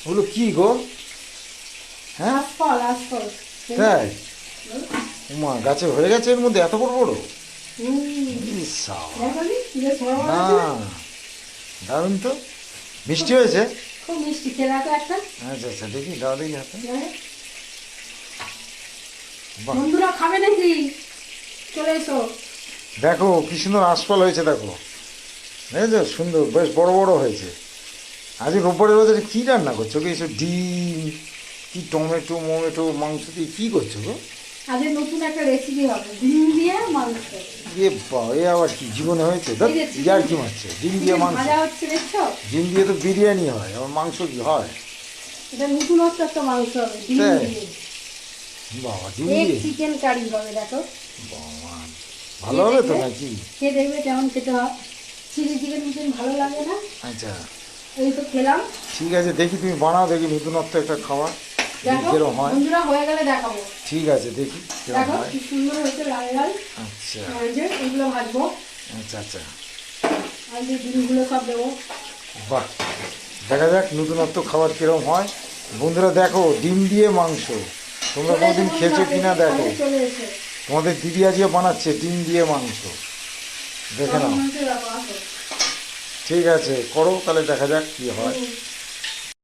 ওগুলো কি গো? হ্যাঁ, আজফল আজফল। তাই? উমা, গাছে হয়ে গেছে এর মধ্যে এত বড় বড়? ইস, সাবাস। দেখলি বেশ বড় বড় না, আছে না? দারুণ তো। মিষ্টি হয়েছে? খুব মিষ্টি, খেয়ে দেখো একটা। আচ্ছা আচ্ছা, দেখি দাও দেখি হাতে। বাহ, বন্ধুরা খাবে নাকি? চলে এসো। দেখো কি সুন্দর আঁশফল হয়েছে, দেখো বুঝেছো, সুন্দর বেশ বড় বড় হয়েছে। আজ রোববারের বাজারে কী রান্না করছো গো? এইসব ডিম, কি টমেটো মমেটো মাংস দিয়ে কী করছো গো? আজকে নতুন একটা রেসিপি হবে, ডিম দিয়ে মাংস। এ বা, এ আবার কি জীবনে হয়েছে? এই যে ইয়ার কি মারছে? ডিম দিয়ে মাংস? ভাজা হচ্ছে দেখছো? ডিম দিয়ে তো বিরিয়ানি হয়, আবার মাংস কি হয়? এটা নতুনত্ব একটা মাংস হবে ডিম তাই? দিয়ে। বাবা, ডিম এক দিয়ে? চিকেন কারি হবে দেখো। বাবা, ভালো হবে তো নাকি? খেয়ে দেখবে কেমন খেতে হয়। চিলি চিকেন মিকেন ভালো লাগে না? আচ্ছা, এই তো খেলাম। ঠিক আছে, দেখি তুমি বানাও, দেখি নতুনত্ব একটা খাবার দেখো কিরম হয়। বন্ধুরা হয়ে গেলে দেখাবো। ঠিক আছে, দেখি কিরম দেখো হয়। কি সুন্দর হয়েছে লাল লাল। আচ্ছা এই যে এগুলো ভাজবো। আচ্ছা আচ্ছা, আর যে ডিমগুলো সব দেবো। বাহ, দেখা যাক নতুনত্ব খাবার কিরম হয়। বন্ধুরা দেখো, ডিম দিয়ে মাংস, তোমরা চলে এসো কোনোদিন খেয়েছো বন্ধুরা, কিনা দেখো। চলে এসো। তোমাদের দিদি আজকে বানাচ্ছে ডিম দিয়ে মাংস, দেখে নাও। সব মনে হচ্ছে দেখো, আসো। ঠিক আছে, করো তাহলে, দেখা যাক কি হয়। হুম।